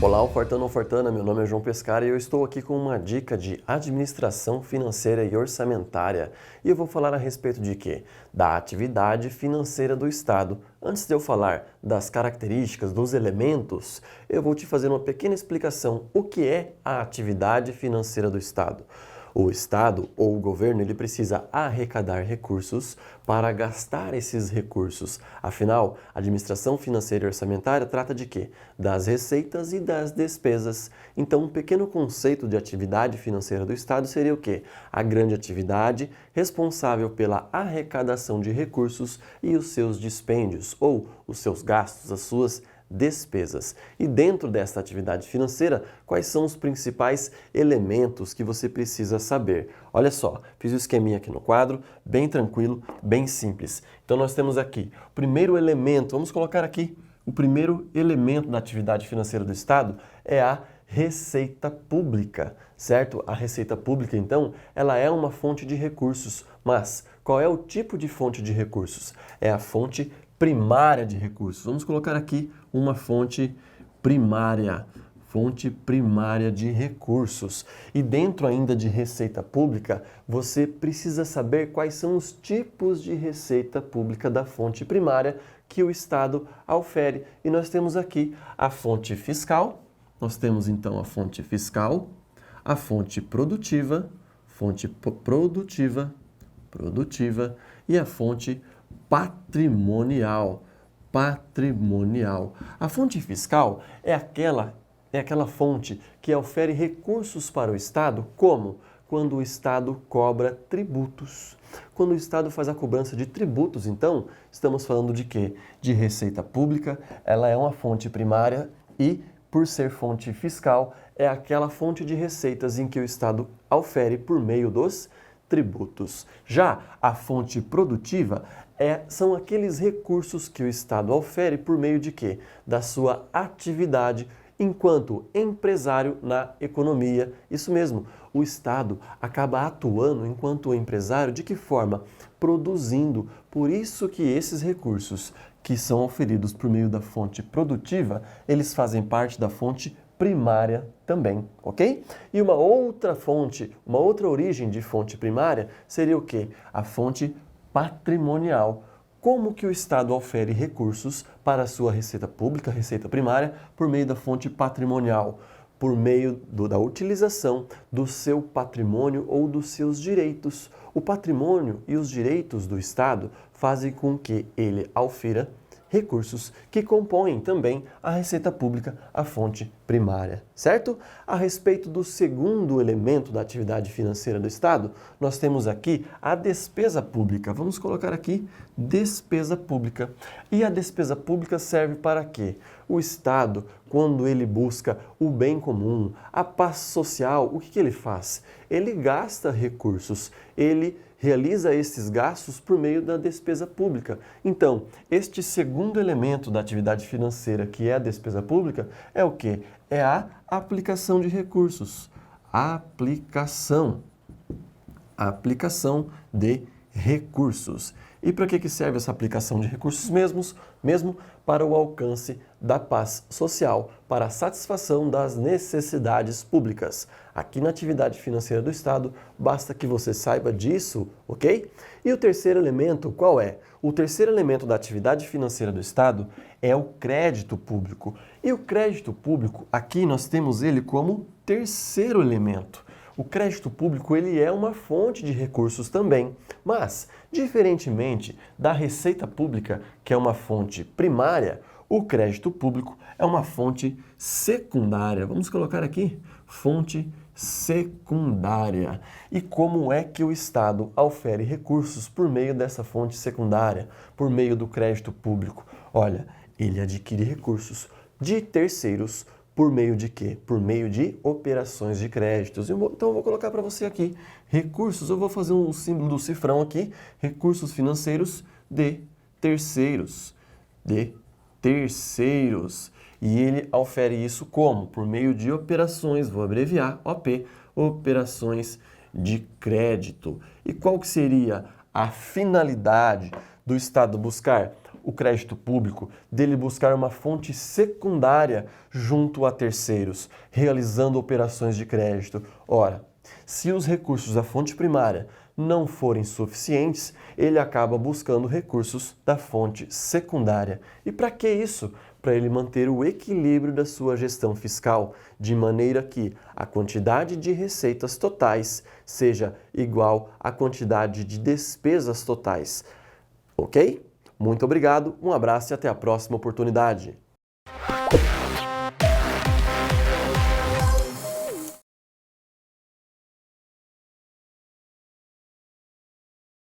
Olá, Fortano ou Fortana, meu nome é João Pescara e eu estou aqui com uma dica de administração financeira e orçamentária. E eu vou falar a respeito de quê? Da atividade financeira do Estado. Antes de eu falar das características, dos elementos, eu vou te fazer uma pequena explicação. O que é a atividade financeira do Estado? O Estado ou o governo ele precisa arrecadar recursos para gastar esses recursos. Afinal, a administração financeira e orçamentária trata de quê? Das receitas e das despesas. Então, um pequeno conceito de atividade financeira do Estado seria o quê? A grande atividade responsável pela arrecadação de recursos e os seus dispêndios, ou os seus gastos, as suas despesas. E dentro desta atividade financeira, quais são os principais elementos que você precisa saber? Olha só, fiz o esqueminha aqui no quadro, bem tranquilo, bem simples. Então nós temos aqui o primeiro elemento, vamos colocar aqui, o primeiro elemento da atividade financeira do Estado é a receita pública, certo? A receita pública, então, ela é uma fonte de recursos, mas qual é o tipo de fonte de recursos? É a fonte primária de recursos. Vamos colocar aqui uma fonte primária de recursos. E dentro ainda de receita pública, você precisa saber quais são os tipos de receita pública da fonte primária que o Estado aufere. E nós temos aqui a fonte fiscal, nós temos então a fonte fiscal, a fonte produtiva e a fonte patrimonial. A fonte fiscal é aquela fonte que ofere recursos para o Estado, como? Quando o Estado cobra tributos. Quando o Estado faz a cobrança de tributos, então, estamos falando de quê? De receita pública, ela é uma fonte primária e, por ser fonte fiscal, é aquela fonte de receitas em que o Estado aufere por meio dos tributos. Já a fonte produtiva são aqueles recursos que o Estado aufere por meio de quê? Da sua atividade enquanto empresário na economia. Isso mesmo, o Estado acaba atuando enquanto empresário de que forma? Produzindo. Por isso que esses recursos que são auferidos por meio da fonte produtiva, eles fazem parte da fonte primária também, ok? E uma outra origem de fonte primária seria o quê? A fonte patrimonial. Como que o Estado ofere recursos para a sua receita pública, receita primária, por meio da fonte patrimonial? Por meio da utilização do seu patrimônio ou dos seus direitos. O patrimônio e os direitos do Estado fazem com que ele aufira recursos que compõem também a receita pública, a fonte primária, certo? A respeito do segundo elemento da atividade financeira do Estado, nós temos aqui a despesa pública. Vamos colocar aqui despesa pública. E a despesa pública serve para quê? O Estado, quando ele busca o bem comum, a paz social, o que ele faz? Ele gasta recursos, ele realiza esses gastos por meio da despesa pública. Então, este segundo elemento da atividade financeira, que é a despesa pública, é o quê? É a aplicação de recursos. Aplicação de recursos. E para que serve essa aplicação de recursos mesmo para o alcance da paz social, para a satisfação das necessidades públicas. Aqui na atividade financeira do Estado, basta que você saiba disso, ok? E o terceiro elemento, qual é? O terceiro elemento da atividade financeira do Estado é o crédito público. E o crédito público, aqui nós temos ele como terceiro elemento. O crédito público ele é uma fonte de recursos também, mas, diferentemente da receita pública, que é uma fonte primária, o crédito público é uma fonte secundária. Vamos colocar aqui, fonte secundária. E como é que o Estado aufere recursos por meio dessa fonte secundária, por meio do crédito público? Olha, ele adquire recursos de terceiros por meio de quê? Por meio de operações de créditos. Então eu vou colocar para você aqui, recursos, eu vou fazer um símbolo do cifrão aqui, recursos financeiros de terceiros. E ele ofere isso como? Por meio de operações, vou abreviar, OP, operações de crédito. E qual que seria a finalidade do Estado buscar o crédito público dele buscar uma fonte secundária junto a terceiros, realizando operações de crédito. Ora, se os recursos da fonte primária não forem suficientes, ele acaba buscando recursos da fonte secundária. E para que isso? Para ele manter o equilíbrio da sua gestão fiscal, de maneira que a quantidade de receitas totais seja igual à quantidade de despesas totais. Ok? Muito obrigado, um abraço e até a próxima oportunidade.